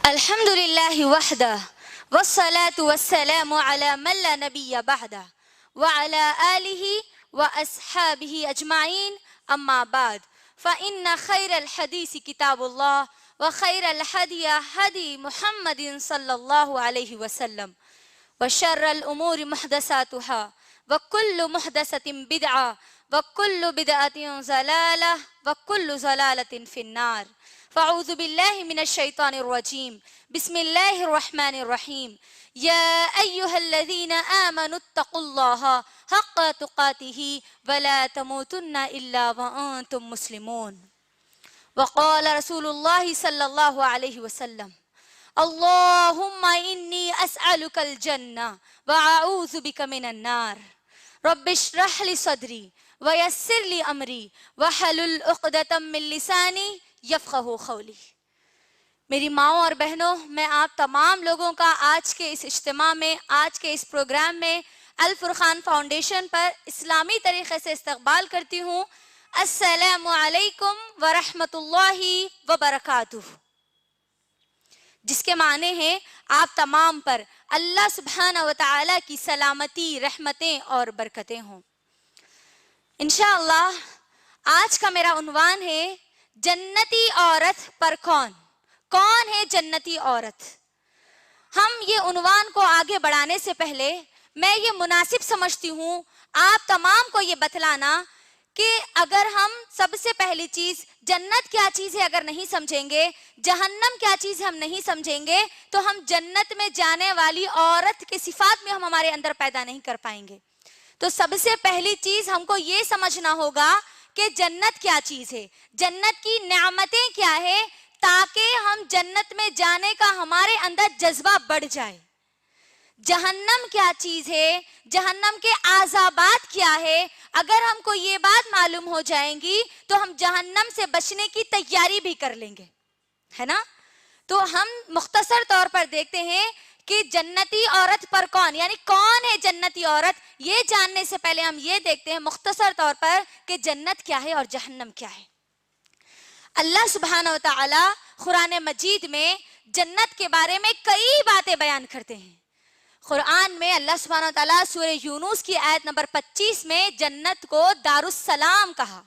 الحمد لله وحده والصلاة والسلام على من لا نبي بعده وعلى آله وأصحابه أجمعين أما بعد فإن خير الحديث كتاب الله وخير الهدي هدي محمد صلى الله عليه وسلم وشر الأمور محدثاتها وكل محدثة بدعة وكل بدعة ضلالة وكل ضلالة في النار فاعوذ بالله من الشيطان الرجيم بسم الله الرحمن الرحيم يا أيها الذين آمنوا اتقوا الله حق تقاته ولا تموتن إلا وأنتم مسلمون وقال رسول الله صلى الله عليه وسلم اللهم إني أسألك الجنة وأعوذ بك من النار رب اشرح لي صدري ويسر لي أمري واحلل عقدة من لساني یفقہوا قولی۔ میری ماؤں اور بہنوں، میں آپ تمام لوگوں کا آج کے اس اجتماع میں، آج کے اس پروگرام میں الفرقان فاؤنڈیشن پر اسلامی طریقے سے استقبال کرتی ہوں۔ السلام علیکم ورحمۃ اللہ وبرکاتہ، جس کے معنی ہے آپ تمام پر اللہ سبحانہ و تعالی کی سلامتی، رحمتیں اور برکتیں ہوں۔ انشاءاللہ آج کا میرا عنوان ہے جنتی عورت پر کون ہے جنتی عورت۔ ہم یہ عنوان کو آگے بڑھانے سے پہلے میں یہ مناسب سمجھتی ہوں آپ تمام کو یہ بتلانا کہ اگر ہم سب سے پہلی چیز جنت کیا چیز ہے اگر نہیں سمجھیں گے، جہنم کیا چیز ہے ہم نہیں سمجھیں گے، تو ہم جنت میں جانے والی عورت کے صفات میں ہم ہمارے اندر پیدا نہیں کر پائیں گے۔ تو سب سے پہلی چیز ہم کو یہ سمجھنا ہوگا کہ جنت کیا چیز ہے، جنت کی نعمتیں کیا ہے، تاکہ ہم جنت میں جانے کا ہمارے اندر جذبہ بڑھ جائے۔ جہنم کیا چیز ہے، جہنم کے عذابات کیا ہے، اگر ہم کو یہ بات معلوم ہو جائیں گی تو ہم جہنم سے بچنے کی تیاری بھی کر لیں گے، ہے نا؟ تو ہم مختصر طور پر دیکھتے ہیں کہ جنتی عورت پر یعنی کون ہے جنتی عورت، یہ جاننے سے پہلے ہم یہ دیکھتے ہیں مختصر طور پر کہ جنت کیا ہے اور جہنم کیا ہے۔ اللہ سبحانہ و تعالی قرآن مجید میں جنت کے بارے میں کئی باتیں بیان کرتے ہیں۔ قرآن میں اللہ سبحانہ و تعالی سورہ یونس کی آیت نمبر 25 میں جنت کو دارالسلام کہا۔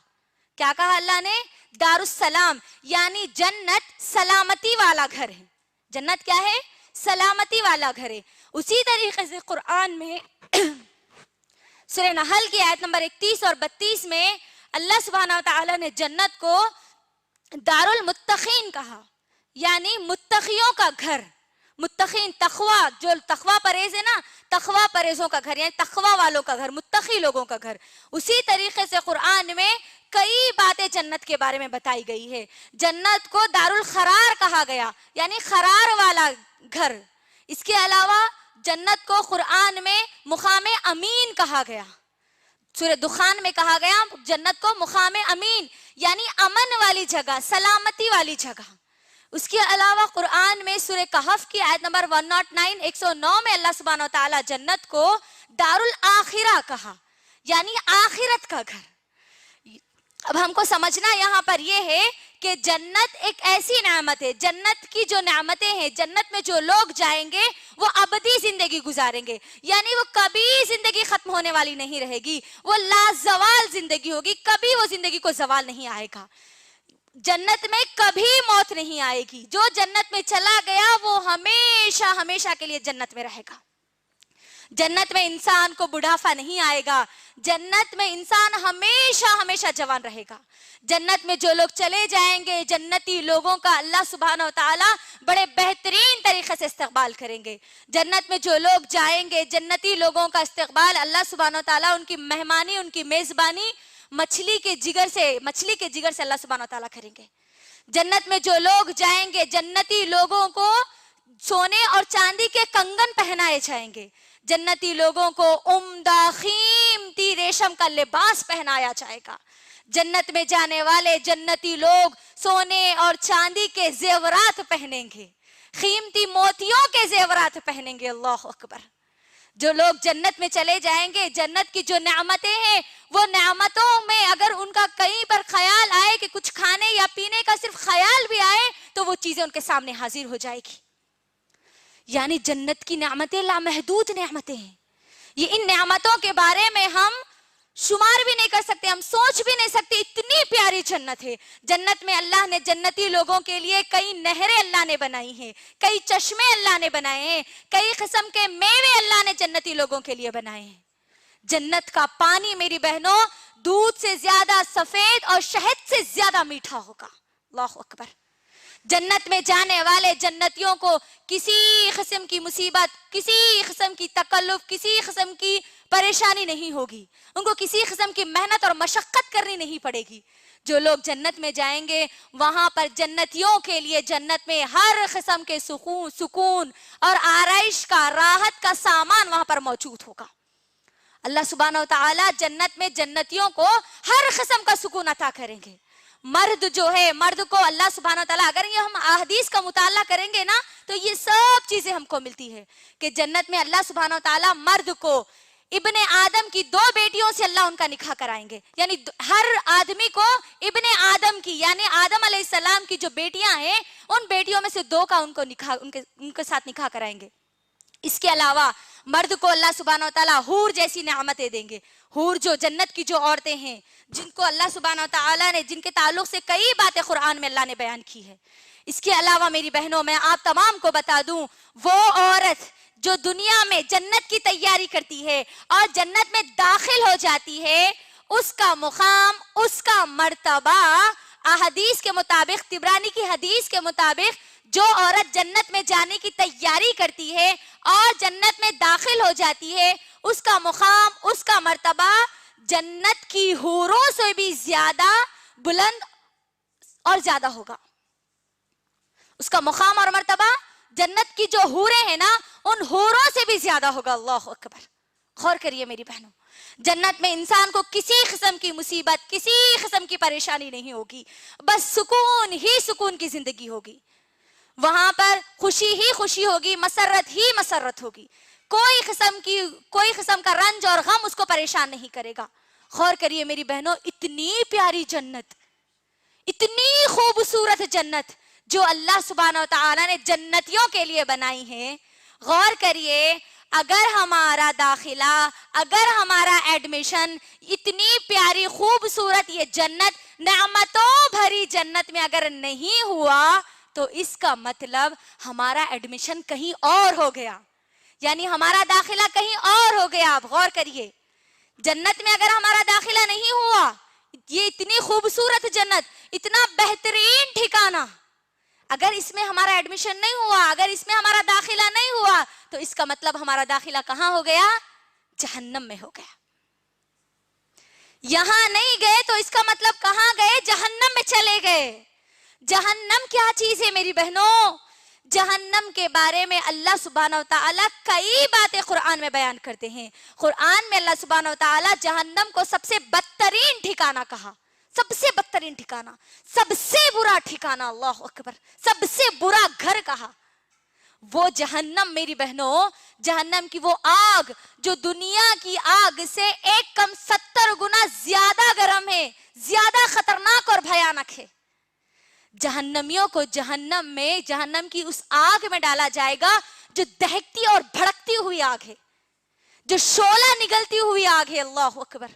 کیا کہا اللہ نے؟ دارالسلام، یعنی جنت سلامتی والا گھر ہے۔ جنت کیا ہے؟ سلامتی والا گھر ہے۔ اسی طریقے سے قرآن میں سورہ نحل کی آیت نمبر 31 اور 32 میں اللہ سبحانہ و تعالی نے جنت کو دار المتقین کہا، یعنی متقیوں کا گھر۔ متقین تقوی، جو تقوی پرہیز ہے نا، تقوی پرہیزوں کا گھر، یعنی تقوی والوں کا گھر، متقی لوگوں کا گھر۔ اسی طریقے سے قرآن میں کئی باتیں جنت کے بارے میں بتائی گئی ہے۔ جنت کو دار القرار کہا گیا، یعنی قرار والا گھر۔ اس کے علاوہ جنت کو قرآن میں مقام امین کہا گیا۔ سورہ دخان میں کہا گیا جنت کو مقام امین، یعنی امن والی جگہ، سلامتی والی جگہ۔ اس کے علاوہ قرآن میں سورہ کہف کی آیت نمبر 109 میں اللہ سبحانہ و تعالی جنت کو دار الاخرہ کہا، یعنی آخرت کا گھر۔ اب ہم کو سمجھنا یہاں پر یہ ہے کہ جنت ایک ایسی نعمت ہے، جنت کی جو نعمتیں ہیں، جنت میں جو لوگ جائیں گے وہ ابدی زندگی گزاریں گے، یعنی وہ کبھی زندگی ختم ہونے والی نہیں رہے گی، وہ لازوال زندگی ہوگی، کبھی وہ زندگی کو زوال نہیں آئے گا۔ جنت میں کبھی موت نہیں آئے گی، جو جنت میں چلا گیا وہ ہمیشہ ہمیشہ کے لیے جنت میں رہے گا۔ جنت میں انسان کو بڑھاپا نہیں آئے گا، جنت میں انسان ہمیشہ ہمیشہ جوان رہے گا۔ جنت میں جو لوگ چلے جائیں گے، جنتی لوگوں کا اللہ سبحانہ و تعالی بڑے بہترین طریقے سے استقبال کریں گے۔ جنت میں جو لوگ جائیں گے، جنتی لوگوں کا استقبال اللہ سبحانہ و تعالی، ان کی مہمانی، ان کی میزبانی مچھلی کے جگر سے اللہ سبحانہ و تعالی کریں گے۔ جنت میں جو لوگ جائیں گے، جنتی لوگوں کو سونے اور چاندی کے کنگن پہنائے جائیں گے، جنتی لوگوں کو عمدہ قیمتی ریشم کا لباس پہنایا جائے گا۔ جنت میں جانے والے جنتی لوگ سونے اور چاندی کے زیورات پہنیں گے، قیمتی موتیوں کے زیورات پہنیں گے۔ اللہ اکبر۔ جو لوگ جنت میں چلے جائیں گے، جنت کی جو نعمتیں ہیں، وہ نعمتوں میں اگر ان کا کہیں پر خیال آئے کہ کچھ کھانے یا پینے کا صرف خیال بھی آئے تو وہ چیزیں ان کے سامنے حاضر ہو جائے گی۔ یعنی جنت کی نعمتیں لامحدود نعمتیں ہیں. یہ ان نعمتوں کے بارے میں ہم شمار بھی نہیں کر سکتے, ہم سوچ بھی نہیں سکتے, اتنی پیاری جنت ہے. جنت میں اللہ نے جنتی لوگوں کے لیے کئی نہریں اللہ نے بنائی ہیں, کئی چشمے اللہ نے بنائے ہیں, کئی قسم کے میوے اللہ نے جنتی لوگوں کے لیے بنائے ہیں. جنت کا پانی میری بہنوں دودھ سے زیادہ سفید اور شہد سے زیادہ میٹھا ہوگا. اللہ اکبر. جنت میں جانے والے جنتیوں کو کسی قسم کی مصیبت, کسی قسم کی تکلف, کسی قسم کی پریشانی نہیں ہوگی. ان کو کسی قسم کی محنت اور مشقت کرنی نہیں پڑے گی. جو لوگ جنت میں جائیں گے وہاں پر جنتیوں کے لیے جنت میں ہر قسم کے سکون اور آرائش کا, راحت کا سامان وہاں پر موجود ہوگا. اللہ سبحانہ و تعالی جنت میں جنتیوں کو ہر قسم کا سکون عطا کریں گے. مرد جو ہے, مرد کو اللہ سبحانہ و تعالیٰ, اگر یہ ہم احادیث کا مطالعہ کریں گے نا تو یہ سب چیزیں ہم کو ملتی ہے کہ جنت میں اللہ سبحانہ و تعالیٰ مرد کو ابن آدم کی 2 بیٹیوں سے اللہ ان کا نکاح کرائیں گے. یعنی ہر آدمی کو ابن آدم کی, یعنی آدم علیہ السلام کی جو بیٹیاں ہیں ان بیٹیوں میں سے 2 کا ان کے ساتھ نکاح کرائیں گے. اس کے علاوہ مرد کو اللہ سبحانہ و تعالیٰ حور جیسی نعمتیں دیں گے. حور جو جنت کی جو عورتیں ہیں جن کو اللہ سبحانہ و تعالیٰ نے, جن کے تعلق سے کئی باتیں قرآن میں اللہ نے بیان کی ہے. اس کے علاوہ میری بہنوں میں آپ تمام کو بتا دوں, وہ عورت جو دنیا میں جنت کی تیاری کرتی ہے اور جنت میں داخل ہو جاتی ہے, اس کا مقام, اس کا مرتبہ احادیث کے مطابق, طبرانی کی حدیث کے مطابق, جو عورت جنت میں جانے کی تیاری کرتی ہے اور جنت میں داخل ہو جاتی ہے, اس کا مقام, اس کا مرتبہ جنت کی حوروں سے بھی زیادہ بلند اور زیادہ ہوگا. اس کا مقام اور مرتبہ جنت کی جو حوریں ہیں نا ان حوروں سے بھی زیادہ ہوگا. اللہ اکبر. غور کریے میری بہنوں, جنت میں انسان کو کسی قسم کی مصیبت, کسی قسم کی پریشانی نہیں ہوگی, بس سکون ہی سکون کی زندگی ہوگی. وہاں پر خوشی ہی خوشی ہوگی, مسرت ہی مسرت ہوگی. کوئی قسم کا رنج اور غم اس کو پریشان نہیں کرے گا. غور کریے میری بہنوں, اتنی پیاری جنت, اتنی خوبصورت جنت جو اللہ سبحانہ و تعالیٰ نے جنتیوں کے لیے بنائی ہے. غور کریے, اگر ہمارا داخلہ, اگر ہمارا ایڈمیشن اتنی پیاری خوبصورت یہ جنت, نعمتوں بھری جنت میں اگر نہیں ہوا تو اس کا مطلب ہمارا ایڈمیشن کہیں اور ہو گیا, یعنی ہمارا داخلہ کہیں اور ہو گیا. آپ غور کریے, جنت میں اگر ہمارا داخلہ نہیں ہوا, یہ اتنی خوبصورت جنت, اتنا بہترین ٹھکانہ, اگر اس میں ہمارا ایڈمیشن نہیں ہوا, اگر اس میں ہمارا داخلہ نہیں ہوا تو اس کا مطلب ہمارا داخلہ کہاں ہو گیا؟ جہنم میں ہو گیا. یہاں نہیں گئے تو اس کا مطلب کہاں گئے؟ جہنم میں چلے گئے. جہنم کیا چیز ہے میری بہنوں؟ جہنم کے بارے میں اللہ سبحانہ و تعالیٰ کئی باتیں قرآن میں بیان کرتے ہیں. قرآن میں اللہ سبحانہ و تعالیٰ جہنم کو سب سے بدترین ٹھکانہ کہا, سب سے بدترین ٹھکانہ, سب سے برا ٹھکانہ. اللہ اکبر. سب سے برا گھر کہا. وہ جہنم میری بہنوں, جہنم کی وہ آگ جو دنیا کی آگ سے 70 گنا زیادہ گرم ہے, زیادہ خطرناک اور بھیانک ہے. جہنمیوں کو جہنم میں, جہنم کی اس آگ میں ڈالا جائے گا جو دہکتی اور بھڑکتی ہوئی آگ ہے, جو شعلہ نگلتی ہوئی آگ ہے. اللہ اکبر.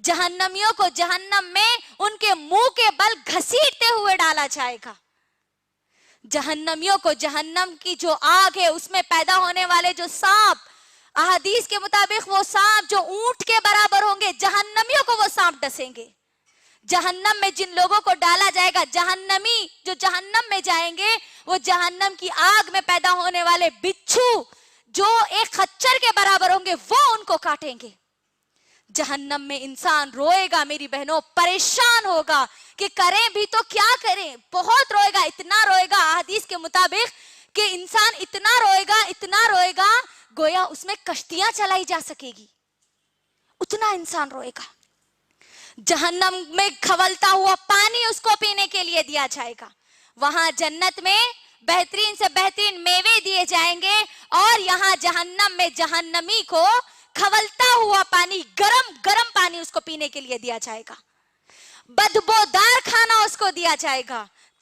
جہنمیوں کو جہنم میں ان کے منہ کے بل گھسیٹتے ہوئے ڈالا جائے گا. جہنمیوں کو جہنم کی جو آگ ہے اس میں پیدا ہونے والے جو سانپ, احادیث کے مطابق وہ سانپ جو اونٹ کے برابر ہوں گے, جہنمیوں کو وہ سانپ ڈسیں گے. جہنم میں جن لوگوں کو ڈالا جائے گا, جہنمی جو جہنم میں جائیں گے, وہ جہنم کی آگ میں پیدا ہونے والے بچھو جو ایک خچر کے برابر ہوں گے وہ ان کو کاٹیں گے. جہنم میں انسان روئے گا میری بہنوں, پریشان ہوگا کہ کریں بھی تو کیا کریں. بہت روئے گا, اتنا روئے گا حدیث کے مطابق کہ انسان اتنا روئے گا گویا اس میں کشتیاں چلائی جا سکے گی, اتنا انسان روئے گا. جہنم میں کھولتا ہوا پانی اس کو پینے کے لیے دیا جائے گا. وہاں جنت میں بہترین سے بہترین میوے دیے جائیں گے, اور یہاں جہنم میں جہنمی کو کھولتا ہوا پانی, گرم گرم پانی اس کو پینے کے لیے دیا جائے گا. بدبودار کھانا اس کو دیا جائے گا.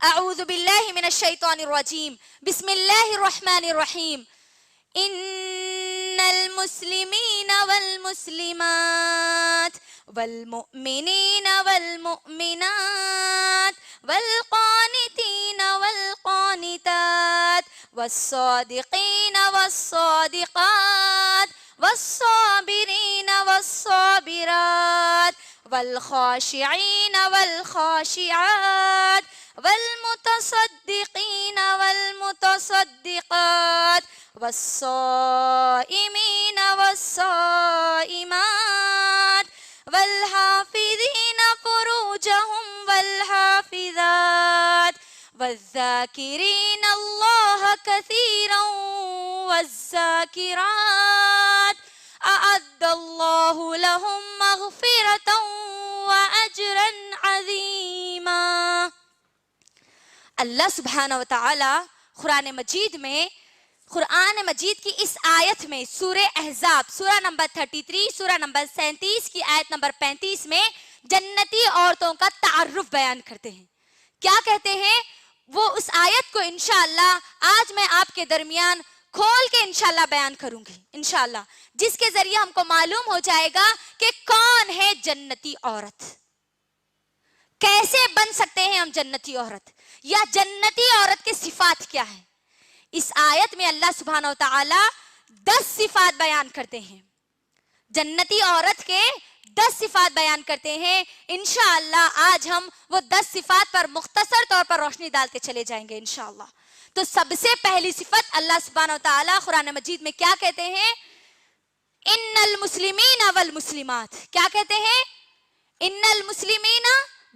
اعوذ باللہ من الشیطان الرجیم، بسم اللہ الرحمن الرحیم۔ ان المسلمین والمسلمات والمؤمنین والمؤمنات والقانتین والقانتات والصادقین والصادقات والصابرین والصابرات والخاشعین والخاشعات والمتصدقین والمتصدقات والصائمین والصائمات والحافظین فروجهم والحافظات والذاکرین اللہ کثیرا والذاکرات اعد اللہ لهم مغفرتا واجرا عظیما۔ اللہ سبحانہ وتعالی قرآن مجید میں، قرآن مجید کی اس آیت میں، سورہ احزاب سورہ نمبر 33 سورہ نمبر 37 کی آیت نمبر 35 میں جنتی عورتوں کا تعارف بیان کرتے ہیں۔ کیا کہتے ہیں وہ؟ اس آیت کو انشاءاللہ آج میں آپ کے درمیان کھول کے انشاءاللہ بیان کروں گی انشاءاللہ، جس کے ذریعے ہم کو معلوم ہو جائے گا کہ کون ہے جنتی عورت، کیسے بن سکتے ہیں ہم جنتی عورت، یا جنتی عورت کے صفات کیا ہیں۔ اس آیت میں اللہ سبحانہ وتعالی 10 صفات بیان کرتے ہیں، جنتی عورت کے 10 صفات بیان کرتے ہیں۔ انشاءاللہ آج ہم وہ 10 صفات پر مختصر طور پر روشنی ڈالتے چلے جائیں گے انشاءاللہ۔ تو سب سے پہلی صفت اللہ سبحانہ وتعالی قرآن مجید میں کیا کہتے ہیں؟ ان المسلمین والمسلمات۔ کیا کہتے ہیں؟ ان المسلمین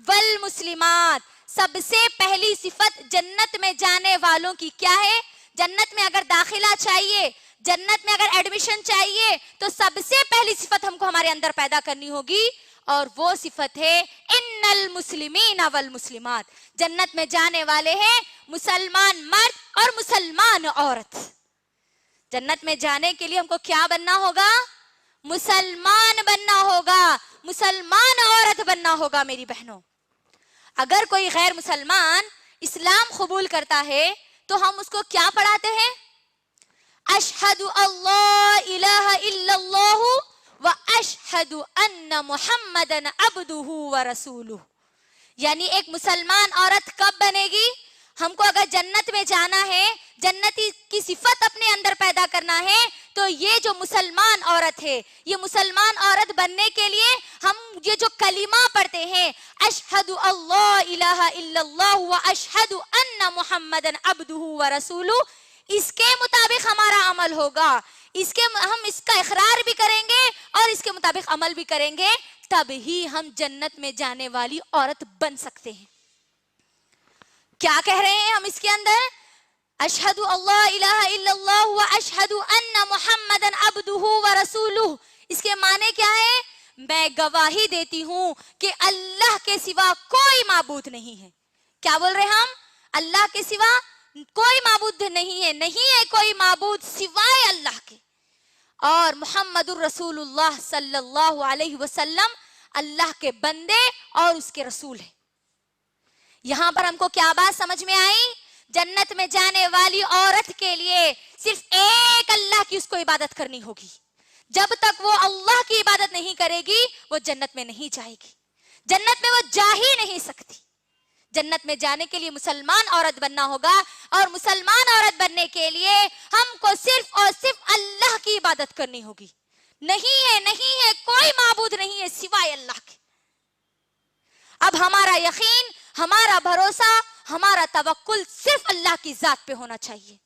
والمسلمات۔ سب سے پہلی صفت جنت میں جانے والوں کی کیا ہے؟ جنت میں اگر داخلہ چاہیے، جنت میں اگر ایڈمیشن چاہیے، تو سب سے پہلی صفت ہم کو ہمارے اندر پیدا کرنی ہوگی، اور وہ صفت ہے ان المسلمین والمسلمات۔ جنت میں جانے والے ہیں مسلمان مرد اور مسلمان عورت۔ جنت میں جانے کے لیے ہم کو کیا بننا ہوگا؟ مسلمان بننا ہوگا، مسلمان عورت بننا ہوگا میری بہنوں۔ اگر کوئی غیر مسلمان اسلام قبول کرتا ہے تو ہم اس کو کیا پڑھاتے ہیں؟ اشہد اللہ الہ الا اللہ واشہد ان محمدن عبدہ ورسولہ۔ یعنی ایک مسلمان عورت کب بنے گی؟ ہم کو اگر جنت میں جانا ہے، جنتی کی صفت اپنے اندر پیدا کرنا ہے، تو یہ جو مسلمان عورت ہے، یہ مسلمان عورت بننے کے لیے ہم یہ جو کلمہ پڑھتے ہیں، اشہد اللہ الہ الا اللہ واشہد ان محمدن عبدہ ورسولہ، اس کے مطابق ہمارا عمل ہوگا، ہم اس کا اقرار بھی کریں گے اور اس کے مطابق عمل بھی کریں گے، تب ہی ہم جنت میں جانے والی عورت بن سکتے ہیں۔ کیا کہہ رہے ہیں ہم اس کے اندر؟ اشہد اللہ الہ الا اللہ واشہد ان محمدن عبدہ ورسولہ۔ اس کے معنی کیا ہے؟ میں گواہی دیتی ہوں کہ اللہ کے سوا کوئی معبود نہیں ہے۔ کیا بول رہے ہم؟ اللہ کے سوا کوئی معبود نہیں ہے، نہیں ہے کوئی معبود سوائے اللہ کے، اور محمد الرسول اللہ صلی اللہ علیہ وسلم اللہ کے بندے اور اس کے رسول ہیں۔ یہاں پر ہم کو کیا بات سمجھ میں آئی؟ جنت میں جانے والی عورت کے لیے صرف ایک اللہ کی اس کو عبادت کرنی ہوگی۔ جب تک وہ اللہ کی عبادت نہیں کرے گی وہ جنت میں نہیں جائے گی، جنت میں وہ جا ہی نہیں سکتی۔ جنت میں جانے کے لیے مسلمان عورت بننا ہوگا، اور مسلمان عورت بننے کے لیے ہم کو صرف اور صرف اللہ کی عبادت کرنی ہوگی۔ نہیں ہے کوئی معبود نہیں ہے سوائے اللہ کے۔ اب ہمارا یقین، ہمارا بھروسہ، ہمارا توکل صرف اللہ کی ذات پہ ہونا چاہیے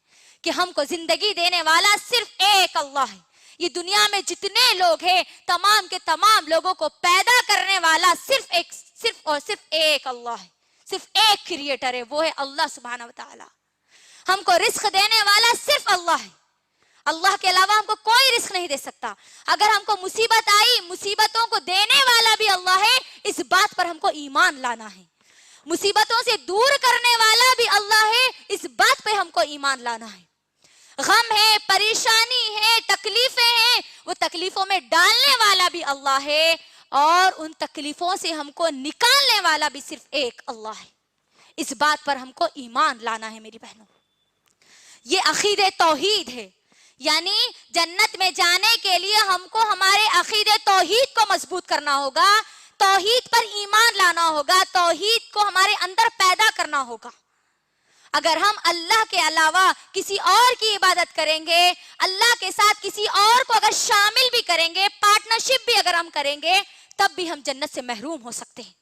کہ ہم کو زندگی دینے والا صرف ایک اللہ ہے۔ یہ دنیا میں جتنے لوگ ہیں تمام کے تمام لوگوں کو پیدا کرنے والا صرف اور صرف ایک اللہ ہے، صرف ایک کریٹر ہے، وہ ہے اللہ سبحانہ وتعالی۔ ہم کو رزق دینے والا صرف اللہ ہے، اللہ کے علاوہ ہم کو کوئی رزق نہیں دے سکتا۔ اگر ہم کو مصیبت آئی، مصیبتوں کو دینے والا بھی اللہ ہے، اس بات پر ہم کو ایمان لانا ہے۔ مصیبتوں سے دور کرنے والا بھی اللہ ہے، اس بات پہ ہم کو ایمان لانا ہے۔ غم ہے، پریشانی ہے، تکلیفیں ہیں، وہ تکلیفوں میں ڈالنے والا بھی اللہ ہے، اور ان تکلیفوں سے ہم کو نکالنے والا بھی صرف ایک اللہ ہے۔ اس بات پر ہم کو ایمان لانا ہے میری بہنوں. یہ عقیدہ توحید ہے. یعنی جنت میں جانے کے لیے ہم کو ہمارے عقیدہ توحید کو مضبوط کرنا ہوگا, توحید پر ایمان لانا ہوگا, توحید کو ہمارے اندر پیدا کرنا ہوگا. اگر ہم اللہ کے علاوہ کسی اور کی عبادت کریں گے, اللہ کے ساتھ کسی اور کو اگر شامل بھی کریں گے, پارٹنرشپ بھی اگر ہم کریں گے, تب بھی ہم جنت سے محروم ہو سکتے ہیں.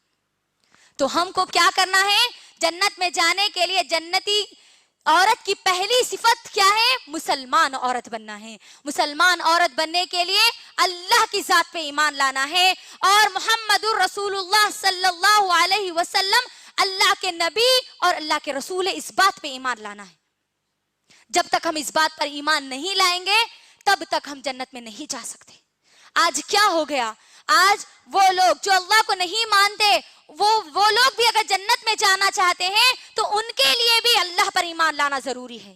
تو ہم کو کیا کرنا ہے؟ جنت میں جانے کے لیے جنتی عورت کی پہلی صفت کیا ہے؟ مسلمان عورت بننا ہے. مسلمان عورت بننے کے لیے اللہ کی ذات پہ ایمان لانا ہے اور محمد الرسول اللہ صلی اللہ علیہ وسلم اللہ کے نبی اور اللہ کے رسول ہے, اس بات پہ ایمان لانا ہے. جب تک ہم اس بات پر ایمان نہیں لائیں گے تب تک ہم جنت میں نہیں جا سکتے. آج کیا ہو گیا؟ آج وہ لوگ جو اللہ کو نہیں مانتے, وہ لوگ بھی اگر جنت میں جانا چاہتے ہیں تو ان کے لیے بھی اللہ پر ایمان لانا ضروری ہے.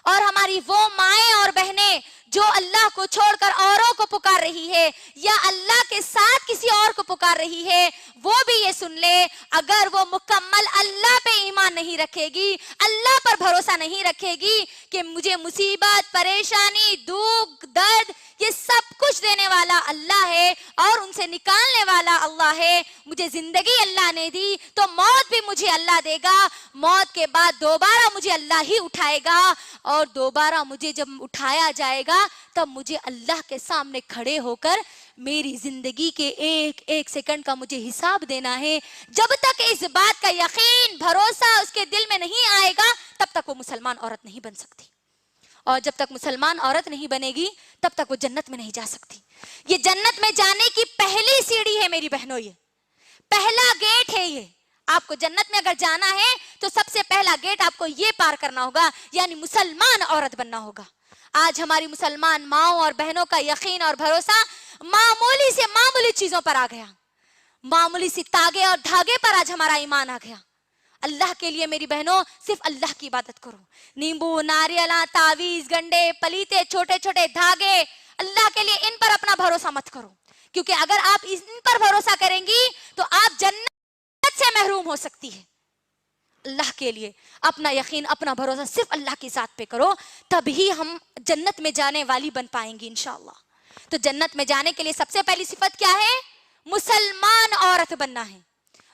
اور ہماری وہ مائیں اور بہنیں جو اللہ کو چھوڑ کر اوروں کو پکار رہی ہے یا اللہ کے ساتھ کسی اور کو پکار رہی ہے, وہ بھی یہ سن لے, اگر وہ مکمل اللہ پہ ایمان نہیں رکھے گی, اللہ پر بھروسہ نہیں رکھے گی کہ مجھے مصیبت, پریشانی, دکھ, درد یہ سب کچھ دینے والا اللہ ہے اور ان سے نکالنے والا اللہ ہے, مجھے زندگی اللہ نے دی تو موت بھی مجھے اللہ دے گا, موت کے بعد دوبارہ مجھے اللہ ہی اٹھائے گا, اور دوبارہ مجھے جب اٹھایا جائے گا تب مجھے اللہ کے سامنے کھڑے ہو کر میری زندگی کے ایک ایک سیکنڈ کا مجھے حساب دینا ہے. جب تک اس بات کا یقین, بھروسہ اس کے دل میں نہیں آئے گا تب تک وہ مسلمان عورت نہیں بن سکتی, اور جب تک مسلمان عورت نہیں بنے گی تب تک وہ جنت میں نہیں جا سکتی. یہ جنت میں جانے کی پہلی سیڑھی ہے میری بہنوں, یہ پہلا گیٹ ہے. یہ آپ کو جنت میں اگر جانا ہے تو سب سے پہلا گیٹ آپ کو یہ پار کرنا ہوگا, یعنی مسلمان عورت بننا ہوگا. آج ہماری مسلمان ماؤں اور بہنوں کا یقین اور بھروسہ معمولی سے معمولی چیزوں پر آ گیا, معمولی سی تاگے اور دھاگے پر آج ہمارا ایمان آ گیا. اللہ کے لیے میری بہنوں صرف اللہ کی عبادت کرو. نیمبو, ناریل, تعویذ, گنڈے, پلیتے, چھوٹے چھوٹے دھاگے, اللہ کے لیے ان پر اپنا بھروسہ مت کرو, کیونکہ اگر آپ ان پر بھروسہ کریں گی تو آپ جنت سے محروم ہو سکتی ہے. اللہ کے لیے اپنا یقین, اپنا بھروسہ صرف اللہ کی ذات پہ کرو, تبھی ہم جنت میں جانے والی بن پائیں گی انشاءاللہ. تو جنت میں جانے کے لیے سب سے پہلی صفت کیا ہے؟ مسلمان عورت بننا ہے.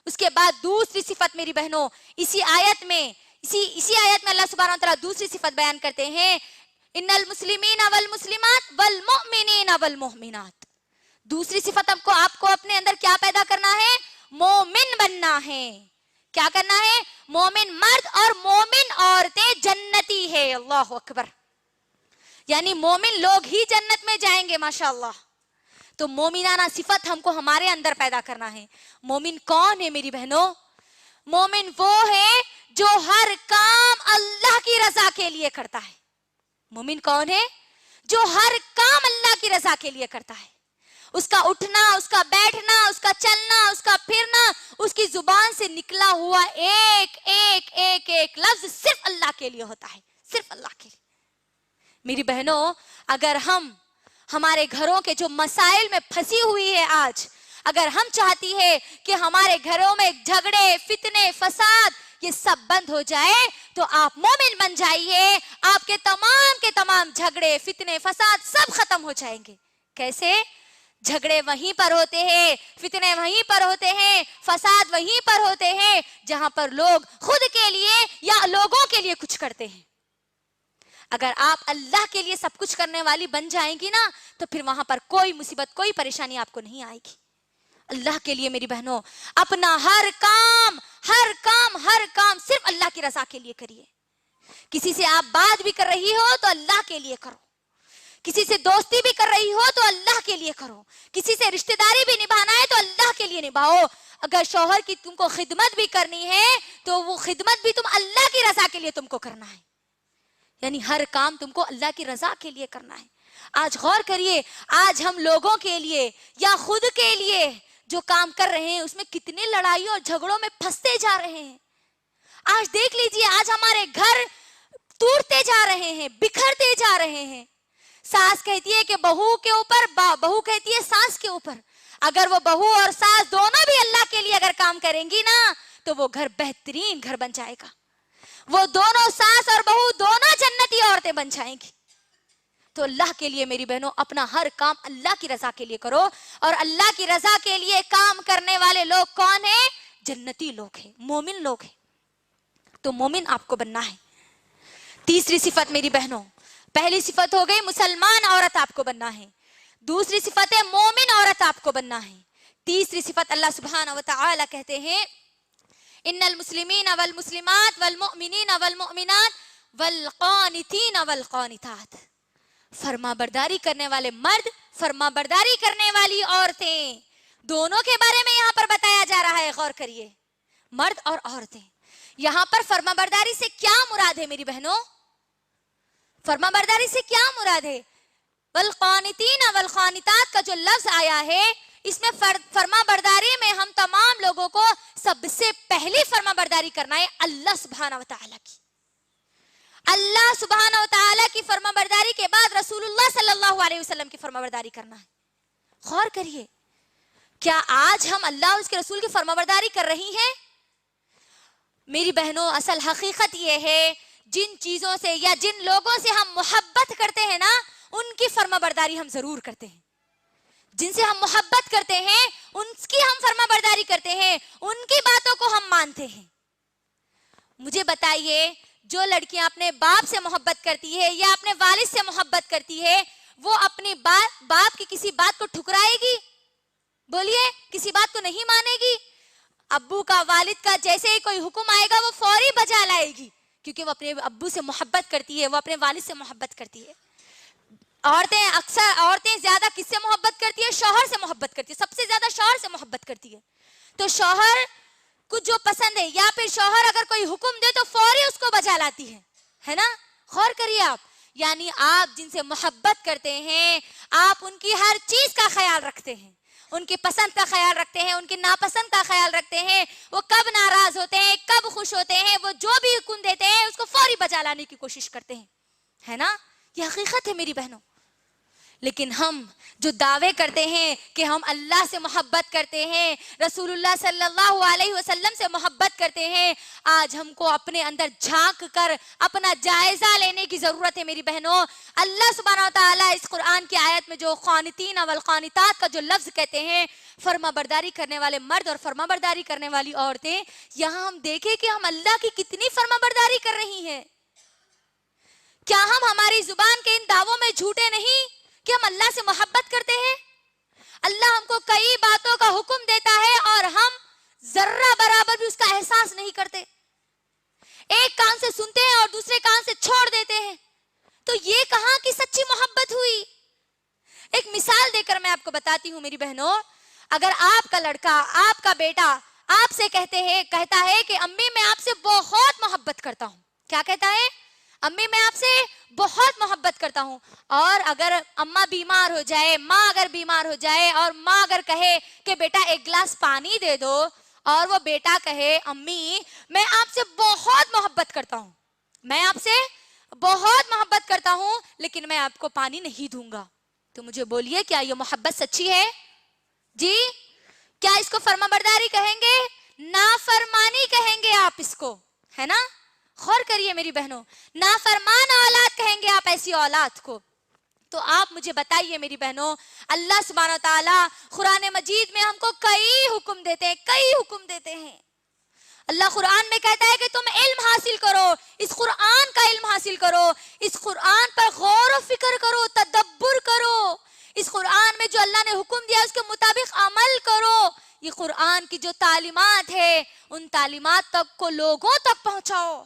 اس کے بعد دوسری صفت میری بہنوں, اسی آیت میں اللہ سبحانہ و تعالیٰ دوسری صفت بیان کرتے ہیں, ان المسلمین والمسلمات والمؤمنین والمؤمنات. دوسری صفت آپ کو اپنے اندر کیا پیدا کرنا ہے؟ مومن بننا ہے. کیا کرنا ہے؟ مومن مرد اور مومن عورتیں جنتی ہے. اللہ اکبر. یعنی مومن لوگ ہی جنت میں جائیں گے ماشاءاللہ. تو مومنانہ صفت ہم کو ہمارے اندر پیدا کرنا ہے. مومن کون ہے میری بہنوں؟ مومن وہ ہے جو ہر کام اللہ کی رضا کے لیے کرتا ہے. مومن کون ہے؟ جو ہر کام اللہ کی رضا کے لیے کرتا ہے. اس کا اٹھنا, اس کا بیٹھنا, اس کا چلنا, اس کا پھرنا, اس کی زبان سے نکلا ہوا ایک ایک ایک ایک لفظ صرف اللہ کے لیے ہوتا ہے, صرف اللہ کے لیے. میری بہنوں, اگر ہم ہمارے گھروں کے جو مسائل میں پھنسی ہوئی ہے آج, اگر ہم چاہتی ہے کہ ہمارے گھروں میں جھگڑے, فتنے, فساد یہ سب بند ہو جائے, تو آپ مومن بن جائیے. آپ کے تمام جھگڑے, فتنے, فساد سب ختم ہو جائیں گے. کیسے؟ جھگڑے وہیں پر ہوتے ہیں, فتنے وہیں پر ہوتے ہیں, فساد وہیں پر ہوتے ہیں جہاں پر لوگ خود کے لیے یا لوگوں کے لیے کچھ کرتے ہیں. اگر آپ اللہ کے لیے سب کچھ کرنے والی بن جائیں گی نا, تو پھر وہاں پر کوئی مصیبت, کوئی پریشانی آپ کو نہیں آئے گی. اللہ کے لیے میری بہنوں اپنا ہر کام صرف اللہ کی رضا کے لیے کریے. کسی سے آپ بات بھی کر رہی ہو تو اللہ کے لیے کرو, کسی سے دوستی بھی کر رہی ہو تو اللہ کے لیے کرو, کسی سے رشتہ داری بھی نبھانا ہے تو اللہ کے لیے نبھاؤ. اگر شوہر کی تم کو خدمت بھی کرنی ہے تو وہ خدمت بھی تم اللہ کی رضا کے لیے تم کو کرنا ہے. یعنی ہر کام تم کو اللہ کی رضا کے لیے کرنا ہے. آج غور کریے, آج ہم لوگوں کے لیے یا خود کے لیے جو کام کر رہے ہیں اس میں کتنے لڑائیوں اور جھگڑوں میں پھنستے جا رہے ہیں. آج دیکھ لیجئے, آج ہمارے گھر ٹوٹتے جا رہے ہیں, بکھرتے جا رہے ہیں. ساس کہتی ہے کہ بہو کے اوپر, بہو کہتی ہے ساس کے اوپر. اگر وہ بہو اور ساس دونوں بھی اللہ کے لیے اگر کام کریں گی نا, تو وہ گھر بہترین گھر بن جائے گا. وہ دونوں ساس اور بہو دونوں جنتی عورتیں بن جائیں گی. تو اللہ کے لیے میری بہنوں اپنا ہر کام اللہ کی رضا کے لیے کرو. اور اللہ کی رضا کے لیے کام کرنے والے لوگ کون ہیں؟ جنتی لوگ ہیں، مومن لوگ ہیں. تو مومن آپ کو بننا ہے. تیسری صفت میری بہنوں، پہلی صفت ہو گئی مسلمان عورت آپ کو بننا ہے. دوسری صفت ہے مومن عورت آپ کو بننا ہے. تیسری صفت اللہ سبحانہ و تعالی کہتے ہیں ان المسلمین والمسلمات والمؤمنین والمؤمنات والقانتین والقانتات. فرما برداری کرنے والے مرد، فرما برداری کرنے والی عورتیں، دونوں کے بارے میں یہاں پر بتایا جا رہا ہے. غور کریے، مرد اور عورتیں. یہاں پر فرما برداری سے کیا مراد ہے میری بہنوں؟ فرما برداری سے کیا مراد ہے؟ والقانتین والقانتات کا جو لفظ آیا ہے، اس میں فرما برداری میں ہم تمام لوگوں کو سب سے پہلی فرما برداری کرنا ہے اللہ سبحانہ و تعالیٰ کی. اللہ سبحانہ و تعالیٰ کی فرما برداری کے بعد رسول اللہ صلی اللہ علیہ وسلم کی فرما برداری کرنا ہے. غور کریے، کیا آج ہم اللہ اور اس کے رسول کی فرما برداری کر رہی ہیں؟ میری بہنوں اصل حقیقت یہ ہے، جن چیزوں سے یا جن لوگوں سے ہم محبت کرتے ہیں نا، ان کی فرما برداری ہم ضرور کرتے ہیں. جن سے ہم محبت کرتے ہیں ان کی ہم فرما برداری کرتے ہیں، ان کی باتوں کو ہم مانتے ہیں. مجھے بتائیے، جو لڑکیاں اپنے باپ سے محبت کرتی ہے یا اپنے والد سے محبت کرتی ہے، وہ اپنی باپ کی کسی بات کو ٹھکرائے گی؟ بولیے، کسی بات کو نہیں مانے گی. ابو کا، والد کا جیسے ہی کوئی حکم آئے گا وہ فوری بجا لائے گی، کیونکہ وہ اپنے ابو سے محبت کرتی ہے، وہ اپنے والد سے محبت کرتی ہے. عورتیں زیادہ کس سے محبت کرتی ہے؟ شوہر سے محبت کرتی ہے. سب سے زیادہ شوہر سے محبت کرتی ہے. تو شوہر کو جو پسند ہے یا پھر شوہر اگر کوئی حکم دے تو فوری اس کو بجا لاتی ہے نا. غور کریے آپ، یعنی آپ جن سے محبت کرتے ہیں آپ ان کی ہر چیز کا خیال رکھتے ہیں، ان کی پسند کا خیال رکھتے ہیں، ان کی ناپسند کا خیال رکھتے ہیں. وہ کب ناراض ہوتے ہیں، کب خوش ہوتے ہیں، وہ جو بھی حکم دیتے ہیں اس کو فوری بجا لانے کی کوشش کرتے ہیں، ہے نا. یہ حقیقت ہے میری بہنوں. لیکن ہم جو دعوے کرتے ہیں کہ ہم اللہ سے محبت کرتے ہیں، رسول اللہ صلی اللہ علیہ وسلم سے محبت کرتے ہیں، آج ہم کو اپنے اندر جھانک کر اپنا جائزہ لینے کی ضرورت ہے میری بہنوں. اللہ سبحانہ وتعالی اس قرآن کی آیت میں جو قانتین والقانتات کا جو لفظ کہتے ہیں، فرما برداری کرنے والے مرد اور فرما برداری کرنے والی عورتیں، یہاں ہم دیکھیں کہ ہم اللہ کی کتنی فرما برداری کر رہی ہیں. کیا ہم ہماری زبان کے ان دعووں میں جھوٹے نہیں کہ ہم اللہ سے محبت کرتے ہیں؟ اللہ ہم کو کئی باتوں کا حکم دیتا ہے اور ہم ذرہ برابر بھی اس کا احساس نہیں کرتے. ایک کان سے سنتے ہیں اور دوسرے کان سے چھوڑ دیتے ہیں. تو یہ کہاں کی سچی محبت ہوئی؟ ایک مثال دے کر میں آپ کو بتاتی ہوں میری بہنوں. اگر آپ کا لڑکا، آپ کا بیٹا آپ سے کہتا ہے کہ امی میں آپ سے بہت محبت کرتا ہوں. کیا کہتا ہے؟ امی میں آپ سے بہت محبت کرتا ہوں. اور اگر اماں بیمار ہو جائے، ماں اگر بیمار ہو جائے اور ماں اگر کہے کہ بیٹا ایک گلاس پانی دے دو، اور وہ بیٹا کہے امی میں آپ سے بہت محبت کرتا ہوں، میں آپ سے بہت محبت کرتا ہوں لیکن میں آپ کو پانی نہیں دوں گا، تو مجھے بولیے کیا یہ محبت سچی ہے؟ جی، کیا اس کو فرما برداری کہیں گے؟ نافرمانی کہیں گے آپ اس کو، ہے نا. غور کریے میری بہنوں، نافرمان اولاد کہیں گے آپ ایسی اولاد کو. تو آپ مجھے بتائیے میری بہنوں، اللہ سبحانہ و تعالیٰ قرآن مجید میں ہم کو کئی حکم دیتے ہیں. اللہ قرآن میں کہتا ہے کہ تم علم حاصل کرو، اس قرآن کا علم حاصل کرو، اس قرآن پر غور و فکر کرو، تدبر کرو، اس قرآن میں جو اللہ نے حکم دیا اس کے مطابق عمل کرو. یہ قرآن کی جو تعلیمات ہے ان تعلیمات تک کو لوگوں تک پہنچاؤ.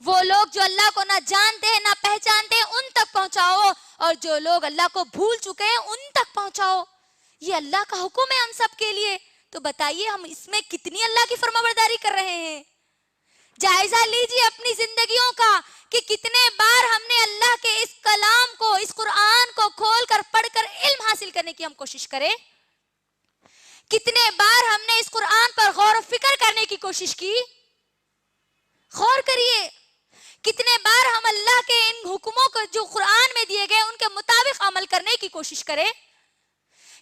وہ لوگ جو اللہ کو نہ جانتے ہیں نہ پہچانتے ہیں ان تک پہنچاؤ، اور جو لوگ اللہ کو بھول چکے ہیں ان تک پہنچاؤ. یہ اللہ کا حکم ہے ہم سب کے لیے. تو بتائیے ہم اس میں کتنی اللہ کی فرما برداری کر رہے ہیں؟ جائزہ لیجیے اپنی زندگیوں کا کہ کتنے بار ہم نے اللہ کے اس کلام کو، اس قرآن کو کھول کر پڑھ کر علم حاصل کرنے کی ہم کوشش کریں. کتنے بار ہم نے اس قرآن پر غور و فکر کرنے کی کوشش کی. غور کریے، کتنے بار ہم اللہ کے ان حکموں کو جو قرآن میں دیے گئے ان کے مطابق عمل کرنے کی کوشش کریں.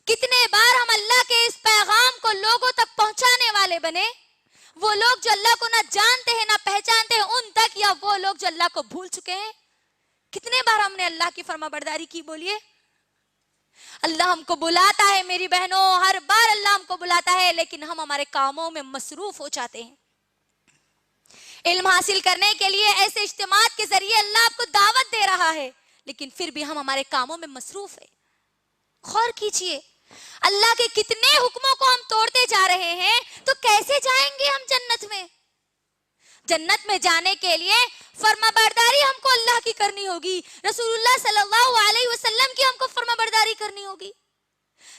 کتنے بار ہم اللہ کے اس پیغام کو لوگوں تک پہنچانے والے بنے. وہ لوگ جو اللہ کو نہ جانتے ہیں نہ پہچانتے ہیں ان تک، یا وہ لوگ جو اللہ کو بھول چکے ہیں؟ کتنے بار ہم نے اللہ کی فرما برداری کی؟ بولیے. اللہ ہم کو بلاتا ہے میری بہنوں، ہر بار اللہ ہم کو بلاتا ہے، لیکن ہم ہمارے کاموں میں مصروف ہو جاتے ہیں. علم حاصل کرنے کے لیے ایسے اجتماعات کے ذریعے اللہ آپ کو دعوت دے رہا ہے، لیکن پھر بھی ہم ہمارے کاموں میں مصروف ہیں. غور کیجئے، اللہ کے کتنے حکموں کو ہم توڑتے جا رہے ہیں، تو کیسے جائیں گے ہم جنت میں؟ جنت میں جانے کے لیے فرما برداری ہم کو اللہ کی کرنی ہوگی، رسول اللہ صلی اللہ علیہ وسلم کی ہم کو فرما برداری کرنی ہوگی.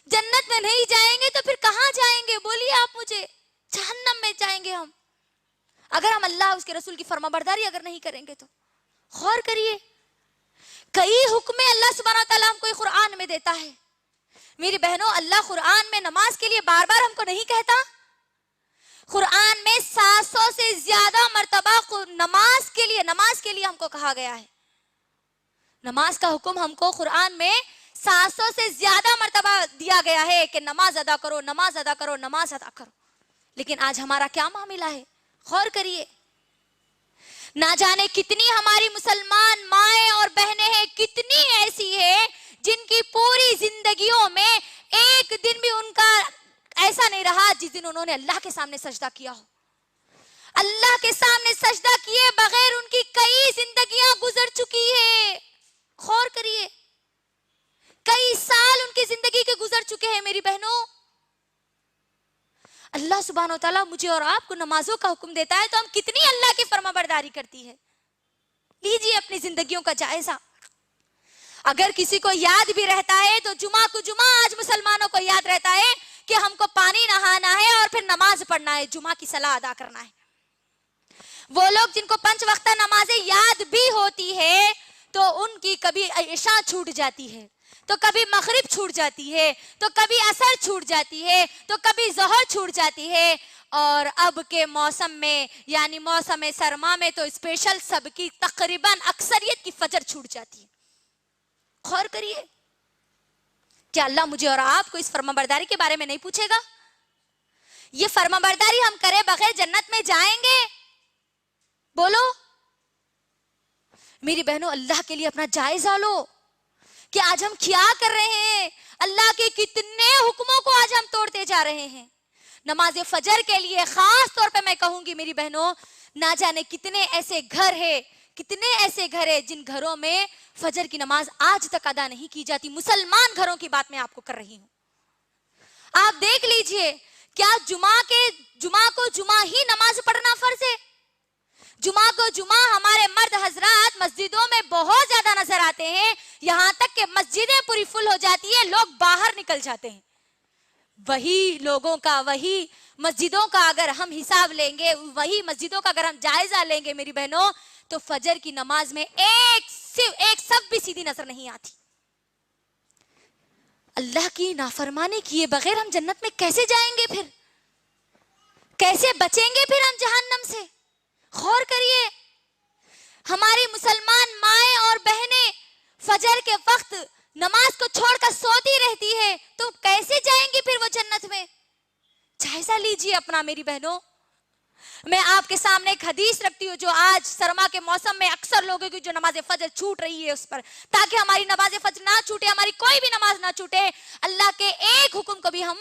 جنت میں نہیں جائیں گے تو پھر کہاں جائیں گے؟ بولیے آپ مجھے. جہنم میں جائیں گے ہم، اگر ہم اللہ اس کے رسول کی فرما برداری اگر نہیں کریں گے تو. غور کریے، کئی حکمیں اللہ سبحانہ وتعالیٰ ہم کو قرآن میں دیتا ہے. میری بہنوں، اللہ قرآن میں نماز کے لیے بار بار ہم کو نہیں کہتا. قرآن میں 700 سے زیادہ مرتبہ نماز کے لیے ہم کو کہا گیا ہے. نماز کا حکم ہم کو قرآن میں 700 سے زیادہ مرتبہ دیا گیا ہے کہ نماز ادا کرو، نماز ادا کرو، نماز ادا کرو. لیکن آج ہمارا کیا معاملہ ہے؟ غور کریے. نہ جانے کتنی ہماری مسلمان مائیں اور بہنیں ہیں، کتنی ایسی ہیں جن کی پوری زندگیوں میں ایک دن بھی ان کا ایسا نہیں رہا جس دن انہوں نے اللہ کے سامنے سجدہ کیا ہو. اللہ کے سامنے سجدہ کیے بغیر ان کی کئی زندگیاں گزر چکی ہیں. غور کریے، کئی سال ان کی زندگی کے گزر چکے ہیں. میری بہنوں، اللہ سبحانہ وتعالیٰ مجھے اور آپ کو نمازوں کا حکم دیتا ہے تو ہم کتنی اللہ کی فرما برداری کرتی ہے. لیجیے اپنی زندگیوں کا جائزہ. اگر کسی کو یاد بھی رہتا ہے تو جمعہ کو جمعہ آج مسلمانوں کو یاد رہتا ہے کہ ہم کو پانی نہانا ہے اور پھر نماز پڑھنا ہے، جمعہ کی صلاح ادا کرنا ہے. وہ لوگ جن کو 5 وقتہ نمازیں یاد بھی ہوتی ہے تو ان کی کبھی عشاء چھوٹ جاتی ہے، تو کبھی مغرب چھوٹ جاتی ہے، تو کبھی عصر چھوٹ جاتی ہے، تو کبھی ظہر چھوٹ جاتی ہے. اور اب کے موسم میں یعنی موسم سرما میں تو اسپیشل سب کی تقریباً اکثریت کی فجر چھوٹ جاتی ہے. غور کریے، کیا اللہ مجھے اور آپ کو اس فرما برداری کے بارے میں نہیں پوچھے گا؟ یہ فرما برداری ہم کرے بغیر جنت میں جائیں گے؟ بولو. میری بہنوں، اللہ کے لیے اپنا جائزہ لو کہ آج ہم کیا کر رہے ہیں. اللہ کے کتنے حکموں کو آج ہم توڑتے جا رہے ہیں. نماز فجر کے لیے خاص طور پہ میں کہوں گی میری بہنوں، نہ جانے کتنے ایسے گھر ہیں جن گھروں میں فجر کی نماز آج تک ادا نہیں کی جاتی. مسلمان گھروں کی بات میں آپ کو کر رہی ہوں. آپ دیکھ لیجئے، کیا جمعہ کو جمعہ ہی نماز پڑھنا فرض ہے؟ جمعہ کو جمعہ ہمارے مرد حضرات مسجدوں میں بہت زیادہ نظر آتے ہیں، یہاں تک کہ مسجدیں پوری فل ہو جاتی ہیں، لوگ باہر نکل جاتے ہیں. وہی لوگوں کا، وہی مسجدوں کا اگر ہم حساب لیں گے، وہی مسجدوں کا اگر ہم جائزہ لیں گے میری بہنوں، تو فجر کی نماز میں ایک صف بھی سیدھی نظر نہیں آتی. اللہ کی نافرمانی کیے بغیر ہم جنت میں کیسے جائیں گے؟ پھر کیسے بچیں گے پھر ہم جہنم سے؟ غور کریے، ہماری مسلمان مائیں اور بہنیں فجر کے وقت نماز کو چھوڑ کر سوتی رہتی ہے، تو کیسے جائیں گی پھر وہ جنت میں؟ جائزہ لیجیے اپنا میری بہنوں. میں آپ کے سامنے ایک حدیث رکھتی ہوں جو آج سرما کے موسم میں اکثر لوگوں کی جو نماز فجر چھوٹ رہی ہے اس پر، تاکہ ہماری نماز فجر نہ چھوٹے، ہماری کوئی بھی نماز نہ چھوٹے، اللہ کے ایک حکم کو بھی ہم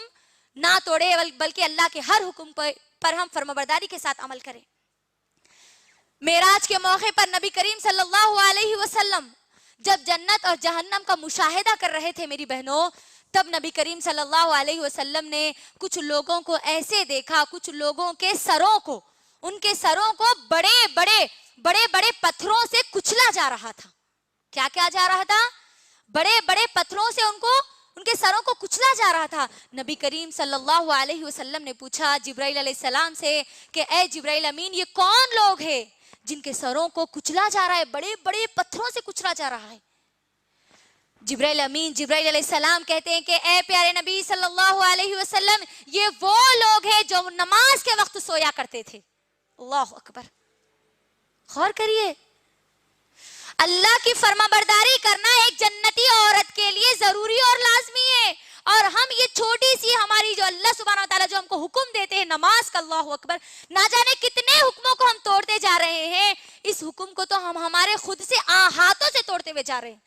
نہ توڑے، بلکہ اللہ کے ہر حکم پر ہم فرمانبرداری کے ساتھ عمل کریں. معراج کے موقع پر نبی کریم صلی اللہ علیہ وسلم جب جنت اور جہنم کا مشاہدہ کر رہے تھے میری بہنوں، تب نبی کریم صلی اللہ علیہ وسلم نے کچھ لوگوں کو ایسے دیکھا، کچھ لوگوں کے سروں کو، ان کے سروں کو بڑے بڑے پتھروں سے کچلا جا رہا تھا. کیا کیا جا رہا تھا؟ بڑے بڑے پتھروں سے ان کے سروں کو کچلا جا رہا تھا. نبی کریم صلی اللہ علیہ وسلم نے پوچھا جبرائیل علیہ السلام سے کہ اے جبرائیل امین، یہ کون لوگ ہیں جن کے سروں کو کچلا جا رہا ہے، بڑے بڑے پتھروں سے کچلا جا رہا ہے؟ جبرائیل امین جبرائیل علیہ السلام کہتے ہیں کہ اے پیارے نبی صلی اللہ علیہ وسلم، یہ وہ لوگ ہیں جو نماز کے وقت سویا کرتے تھے. اللہ اکبر. غور کریے، اللہ کی فرما برداری کرنا ایک جنتی عورت کے لیے ضروری اور لازمی ہے، اور ہم یہ چھوٹی سی ہماری جو اللہ سبحانہ وتعالیٰ جو ہم کو حکم دیتے ہیں نماز کا، اللہ اکبر، نہ جانے کتنے حکموں کو ہم توڑتے جا رہے ہیں. اس حکم کو تو ہم ہمارے خود سے ہاتھوں سے توڑتے ہوئے جا رہے ہیں.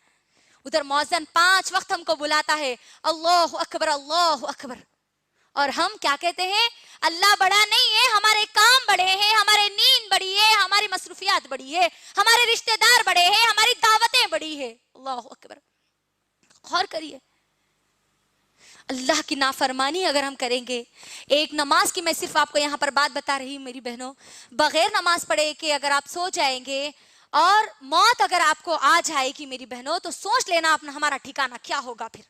ادھر مؤذن 5 وقت ہم کو بلاتا ہے، اللہ اکبر اللہ اکبر، اور ہم کیا کہتے ہیں؟ اللہ بڑا نہیں ہے، ہمارے کام بڑے ہیں، ہمارے نیند بڑی ہے، ہماری مصروفیات بڑی ہے، ہمارے رشتہ دار بڑے ہیں، ہماری دعوتیں بڑی ہے. اللہ اکبر. غور کریے، اللہ کی نافرمانی اگر ہم کریں گے. ایک نماز کی میں صرف آپ کو یہاں پر بات بتا رہی ہوں میری بہنوں، بغیر نماز پڑھے کہ اگر آپ سو جائیں گے اور موت اگر آپ کو آ جائے گی میری بہنوں، تو سوچ لینا اپنا ہمارا ٹھکانہ کیا ہوگا. پھر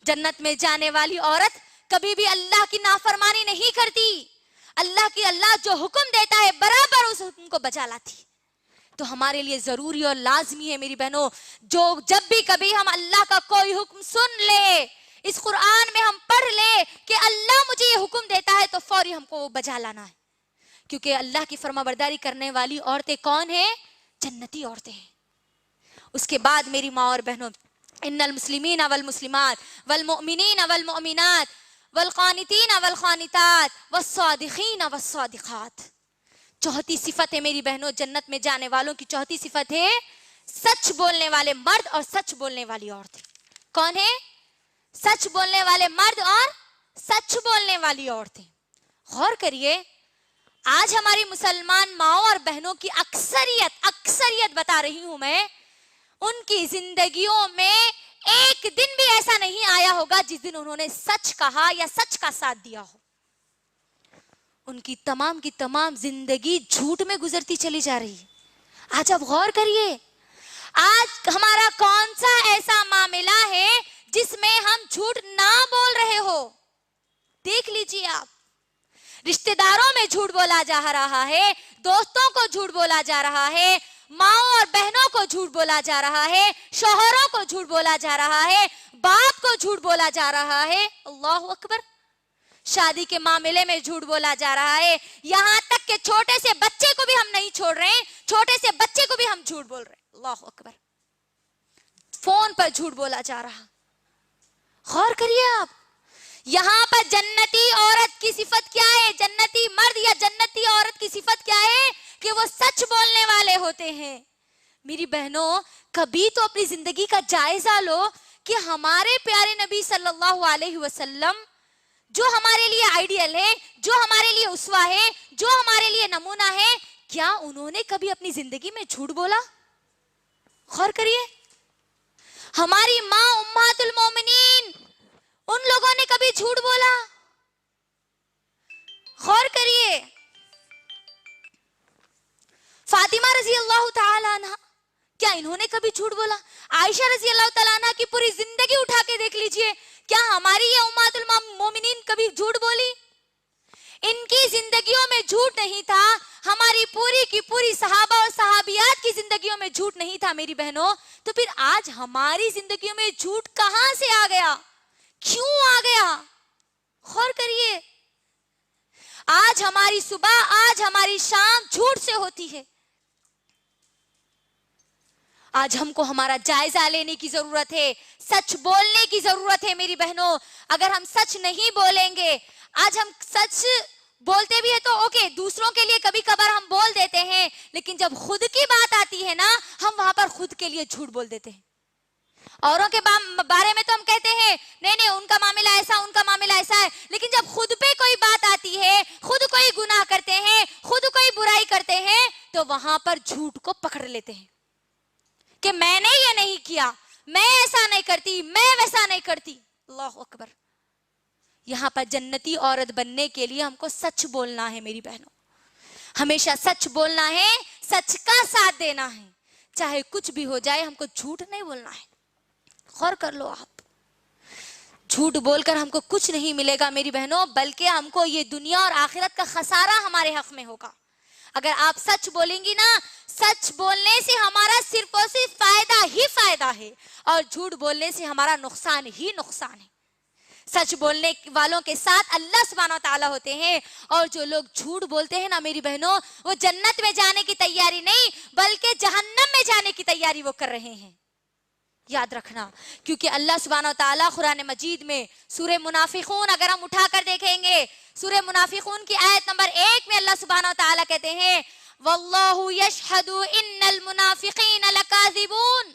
جنت میں جانے والی عورت کبھی بھی اللہ کی نافرمانی نہیں کرتی. اللہ جو حکم دیتا ہے برابر اس حکم کو بجا لاتی. تو ہمارے لیے ضروری اور لازمی ہے میری بہنوں، جو جب بھی کبھی ہم اللہ کا کوئی حکم سن لے، اس قرآن میں ہم پڑھ لے کہ اللہ مجھے یہ حکم دیتا ہے، تو فوری ہم کو بجا لانا ہے. کیونکہ اللہ کی فرما برداری کرنے والی عورتیں کون ہیں؟ جنتی عورتیں ہیں. اس کے بعد میری ماں اور بہنوں، ان المسلمین والمسلمات والمؤمنین والمؤمنات والقانتین والقانتات والصادقین والصادقات. چوتھی صفت ہے میری بہنوں جنت میں جانے والوں کی، چوتھی صفت ہے سچ بولنے والے مرد اور سچ بولنے والی عورتیں. کون ہے؟ سچ بولنے والے مرد اور سچ بولنے والی عورتیں. غور کریے، آج ہماری مسلمان ماؤں اور بہنوں کی اکثریت بتا رہی ہوں میں، ان کی زندگیوں میں ایک دن بھی ایسا نہیں آیا ہوگا جس دن انہوں نے سچ کہا یا سچ کا ساتھ دیا ہو. ان کی تمام زندگی جھوٹ میں گزرتی چلی جا رہی ہے. آج آپ غور کریے، آج ہمارا کون سا ایسا معاملہ ہے جس میں ہم جھوٹ نہ بول رہے ہو؟ دیکھ لیجیے آپ، رشتہ داروں میں جھوٹ بولا جا رہا ہے، دوستوں کو جھوٹ بولا جا رہا ہے، ماؤں اور بہنوں کو جھوٹ بولا جا رہا ہے، شوہروں کو جھوٹ بولا جا رہا ہے، باپ کو جھوٹ بولا جا رہا ہے. اللہ اکبر. شادی کے معاملے میں جھوٹ بولا جا رہا ہے، یہاں تک کہ چھوٹے سے بچے کو بھی ہم نہیں چھوڑ رہے ہیں، چھوٹے سے بچے کو بھی ہم جھوٹ بول رہے ہیں. اللہ اکبر. فون پر جھوٹ بولا جا رہا. غور کریے آپ، یہاں پر جنتی عورت کی صفت کیا ہے؟ جنتی مرد یا جنتی عورت کی صفت کیا ہے؟ کہ وہ سچ بولنے والے ہوتے ہیں. میری بہنوں، کبھی تو اپنی زندگی کا جائزہ لو کہ ہمارے پیارے نبی صلی اللہ علیہ وسلم جو ہمارے لیے آئیڈیل ہے، جو ہمارے لیے اسوہ ہے، جو ہمارے لیے نمونہ ہے، کیا انہوں نے کبھی اپنی زندگی میں جھوٹ بولا؟ غور کریے، ہماری ماں امہات المومنین، ان لوگوں نے کبھی جھوٹ بولا؟ غور کریے، فاطمہ رضی اللہ تعالی عنہ، کیا انہوں نے کبھی جھوٹ بولا؟ عائشہ رضی اللہ تعالیٰ عنہ کی پوری زندگی اٹھا کے دیکھ لیجئے، کیا ہماری یہ امہات المومنین کبھی جھوٹ بولی؟ ان کی زندگیوں میں جھوٹ نہیں تھا، ہماری پوری کی پوری صحابہ اور صحابیات کی زندگیوں میں جھوٹ نہیں تھا میری بہنوں. تو پھر آج ہماری زندگیوں میں جھوٹ کہاں سے آ گیا؟ کیوں آ گیا؟ غور کریے، آج ہماری صبح، آج ہماری شام جھوٹ سے ہوتی ہے. آج ہم کو ہمارا جائزہ لینے کی ضرورت ہے، سچ بولنے کی ضرورت ہے میری بہنوں. اگر ہم سچ نہیں بولیں گے، آج ہم سچ بولتے بھی ہیں تو اوکے، دوسروں کے لیے کبھی کبھار ہم بول دیتے ہیں، لیکن جب خود کی بات آتی ہے نا، ہم وہاں پر خود کے لیے جھوٹ بول دیتے ہیں. اوروں کے بارے میں تو ہم کہتے ہیں نہیں ان کا معاملہ ایسا، ان کا معاملہ ایسا ہے، لیکن جب خود پہ کوئی بات آتی ہے، خود کوئی گناہ کرتے ہیں، خود کوئی برائی کرتے ہیں، تو وہاں پر جھوٹ کو پکڑ لیتے ہیں کہ میں نے یہ نہیں کیا، میں ایسا نہیں کرتی، میں ویسا نہیں کرتی. اللہ اکبر. یہاں پر جنتی عورت بننے کے لیے ہم کو سچ بولنا ہے میری بہنوں، ہمیشہ سچ بولنا ہے، سچ کا ساتھ دینا ہے، چاہے کچھ بھی ہو جائے ہم کو جھوٹ نہیں بولنا ہے. غور کر لو آپ، جھوٹ بول کر ہم کو کچھ نہیں ملے گا میری بہنوں، بلکہ ہم کو یہ دنیا اور آخرت کا خسارہ ہمارے حق میں ہوگا. اگر آپ سچ بولیں گی نا، سچ بولنے سے ہمارا صرف اور صرف فائدہ ہی فائدہ ہے، اور جھوٹ بولنے سے ہمارا نقصان ہی نقصان ہے. سچ بولنے والوں کے ساتھ اللہ سبحانہ وتعالی ہوتے ہیں، اور جو لوگ جھوٹ بولتے ہیں نا میری بہنوں، وہ جنت میں جانے کی تیاری نہیں بلکہ جہنم میں جانے کی تیاری وہ کر رہے ہیں. یاد رکھنا، کیونکہ اللہ سبحانہ و تعالیٰ قرآن مجید میں سورہ منافقون اگر ہم اٹھا کر دیکھیں گے، سورہ منافقون کی آیت نمبر 1 میں اللہ سبحانہ و تعالیٰ کہتے ہیں واللہ یشہد ان المنافقین لکاذبون،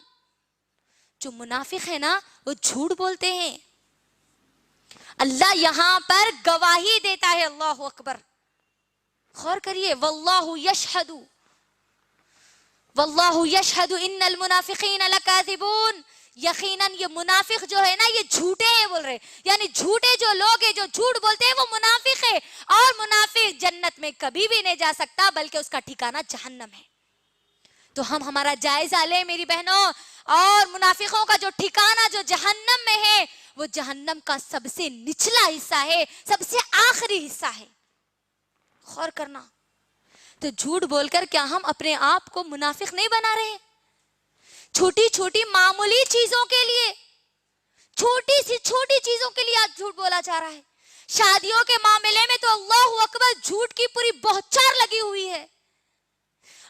جو منافق ہے نا وہ جھوٹ بولتے ہیں. اللہ یہاں پر گواہی دیتا ہے. اللہ اکبر، غور کریے، واللہ یشہد، واللہ یشہد ان المنافقین لکاذبون، یقیناً یہ منافق جو ہے نا یہ جھوٹے ہیں بول رہے، یعنی جھوٹے جو لوگ ہیں جو جھوٹ بولتے ہیں وہ منافق ہے، اور منافق جنت میں کبھی بھی نہیں جا سکتا بلکہ اس کا ٹھکانہ جہنم ہے. تو ہم ہمارا جائزہ لیں میری بہنوں، اور منافقوں کا جو ٹھکانہ جو جہنم میں ہے وہ جہنم کا سب سے نچلا حصہ ہے، سب سے آخری حصہ ہے. غور کرنا. تو جھوٹ بول کر کیا ہم اپنے آپ کو منافق نہیں بنا رہے؟ چھوٹی چھوٹی معمولی چیزوں کے لیے، چھوٹی سی چھوٹی چیزوں کے لیے آج جھوٹ بولا جا رہا ہے. شادیوں کے معاملے میں تو اللہ اکبر جھوٹ کی پوری بہچار لگی ہوئی ہے.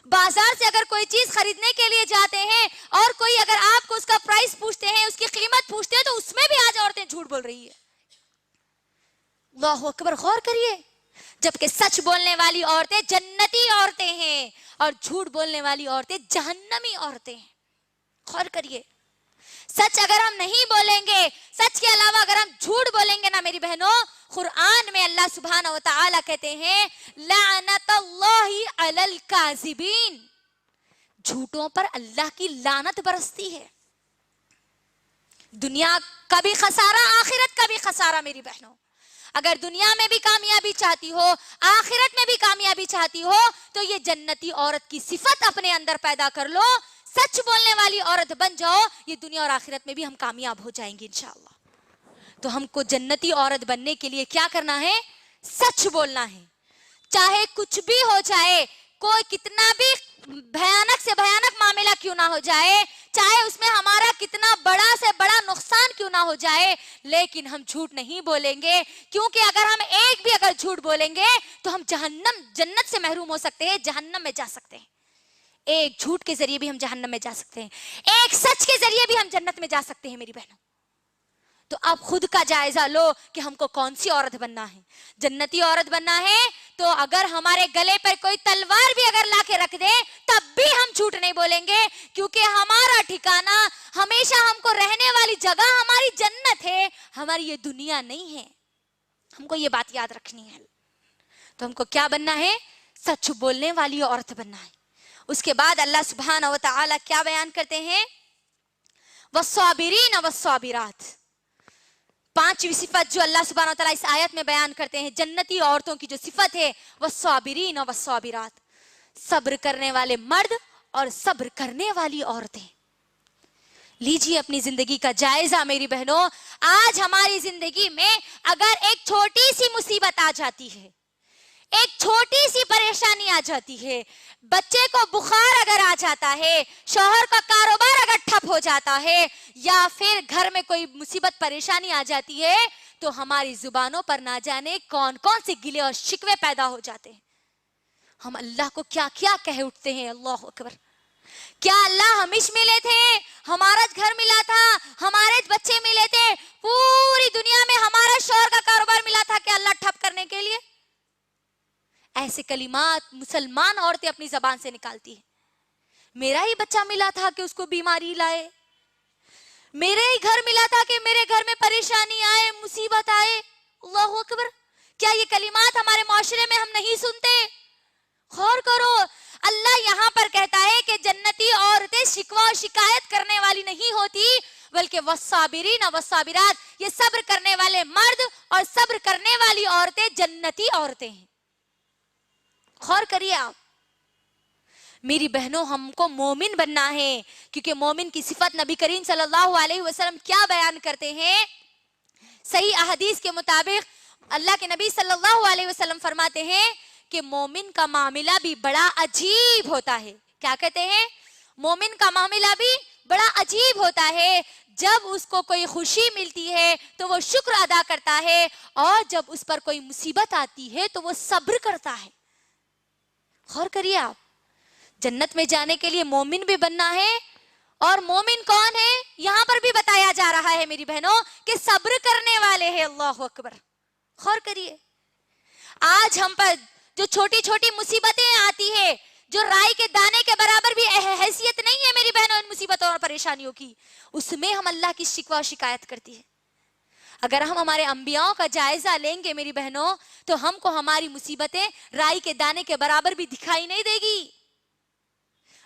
بازار سے اگر کوئی چیز خریدنے کے لیے جاتے ہیں اور کوئی اگر آپ کو اس کا پرائس پوچھتے ہیں، اس کی قیمت پوچھتے ہیں، تو اس میں بھی آج عورتیں جھوٹ بول رہی ہے. اللہ اکبر، غور کریے. جبکہ سچ بولنے والی عورتیں جنتی عورتیں ہیں اور جھوٹ بولنے والی عورتیں جہنمی عورتیں ہیں. غور کریے. سچ اگر ہم نہیں بولیں گے، سچ کے علاوہ اگر ہم جھوٹ بولیں گے نا میری بہنوں، قرآن میں اللہ سبحانہ و تعالیٰ کہتے ہیں لعنت اللہ علی الکاذبین، جھوٹوں پر اللہ کی لعنت برستی ہے. دنیا کا بھی خسارہ، آخرت کا بھی خسارہ میری بہنوں. اگر دنیا میں بھی کامیابی چاہتی ہو، آخرت میں بھی کامیابی چاہتی ہو، تو یہ جنتی عورت کی صفت اپنے اندر پیدا کر لو، سچ بولنے والی عورت بن جاؤ. یہ دنیا اور آخرت میں بھی ہم کامیاب ہو جائیں گے انشاءاللہ. تو ہم کو جنتی عورت بننے کے لیے کیا کرنا ہے؟ سچ بولنا ہے. چاہے کچھ بھی ہو جائے، کوئی کتنا بھی بھیانک سے بھیانک معاملہ کیوں نہ ہو جائے، چاہے اس میں ہمارا کتنا بڑا سے بڑا نقصان کیوں نہ ہو جائے، لیکن ہم جھوٹ نہیں بولیں گے. کیونکہ اگر ہم ایک بھی اگر جھوٹ بولیں گے تو ہم جنت سے محروم ہو سکتے ہیں، جہنم میں جا سکتے ہیں. ایک جھوٹ کے ذریعے بھی ہم جہنم میں جا سکتے ہیں، ایک سچ کے ذریعے بھی ہم جنت میں جا سکتے ہیں میری بہنوں. تو اب خود کا جائزہ لو کہ ہم کو کون سی عورت بننا ہے. جنتی عورت بننا ہے تو اگر ہمارے گلے پر کوئی تلوار بھی اگر لا کے رکھ دے تب بھی ہم جھوٹ نہیں بولیں گے، کیونکہ ہمارا ٹھکانہ ہمیشہ ہم کو رہنے والی جگہ ہماری جنت ہے، ہماری یہ دنیا نہیں ہے. ہم کو یہ بات یاد رکھنی ہے. تو ہم کو کیا بننا ہے؟ سچ بولنے والی عورت بننا ہے. اس کے بعد اللہ سبحانہ و تعالیٰ کیا بیان کرتے ہیں؟ والصابرین والصابرات. پانچویں صفت جو اللہ سبحانہ و تعالیٰ اس آیت میں بیان کرتے ہیں، جنتی عورتوں کی جو صفت ہے، والصابرین والصابرات، صبر کرنے والے مرد اور صبر کرنے والی عورتیں. لیجیے اپنی زندگی کا جائزہ میری بہنوں. آج ہماری زندگی میں اگر ایک چھوٹی سی مصیبت آ جاتی ہے، ایک چھوٹی سی پریشانی آ جاتی ہے، بچے کو بخار اگر آ جاتا ہے، شوہر کا کاروبار اگر ٹھپ ہو جاتا ہے، یا پھر گھر میں کوئی مصیبت پریشانی آ جاتی ہے، تو ہماری زبانوں پر نہ جانے کون کون سے گلے اور شکوے پیدا ہو جاتے ہیں. ہم اللہ کو کیا کیا کہہ اٹھتے ہیں. اللہ اکبر. کیا اللہ ہمش ملے تھے، ہمارا گھر ملا تھا، ہمارے بچے ملے تھے، پوری دنیا میں ہمارا شوہر کا کاروبار ملا تھا کہ اللہ ٹھپ کرنے کے لیے؟ ایسے کلمات مسلمان عورتیں اپنی زبان سے نکالتی ہیں. میرا ہی بچہ ملا تھا کہ اس کو بیماری لائے، میرے ہی گھر ملا تھا کہ میرے گھر میں پریشانی آئے، مصیبت آئے. اللہ اکبر. کیا یہ کلمات ہمارے معاشرے میں ہم نہیں سنتے؟ غور کرو. اللہ یہاں پر کہتا ہے کہ جنتی عورتیں شکوہ اور شکایت کرنے والی نہیں ہوتی، بلکہ والصابرین والصابرات، یہ صبر کرنے والے مرد اور صبر کرنے والی عورتیں جنتی عورتیں ہیں. غور کریے آپ میری بہنوں، ہم کو مومن بننا ہے، کیونکہ مومن کی صفت نبی کریم صلی اللہ علیہ وسلم کیا بیان کرتے ہیں؟ صحیح احادیث کے مطابق اللہ کے نبی صلی اللہ علیہ وسلم فرماتے ہیں کہ مومن کا معاملہ بھی بڑا عجیب ہوتا ہے. کیا کہتے ہیں؟ مومن کا معاملہ بھی بڑا عجیب ہوتا ہے. جب اس کو کوئی خوشی ملتی ہے تو وہ شکر ادا کرتا ہے، اور جب اس پر کوئی مصیبت آتی ہے تو وہ صبر کرتا ہے. غور کریے آپ، جنت میں جانے کے لیے مومن بھی بننا ہے اور مومن کون ہے یہاں پر بھی بتایا جا رہا ہے میری بہنوں کہ صبر کرنے والے ہیں. اللہ اکبر. غور کریے آج ہم پر جو چھوٹی چھوٹی مصیبتیں آتی ہے جو رائی کے دانے کے برابر بھی حیثیت نہیں ہے میری بہنوں ان مصیبتوں اور پریشانیوں کی, اس میں ہم اللہ کی شکوہ و شکایت کرتی ہے. اگر ہم ہمارے انبیاءوں کا جائزہ لیں گے میری بہنوں تو ہم کو ہماری مصیبتیں رائی کے دانے کے برابر بھی دکھائی نہیں دے گی.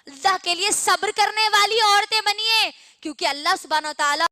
اللہ کے لیے صبر کرنے والی عورتیں بنیے, کیونکہ اللہ سبحانہ و تعالیٰ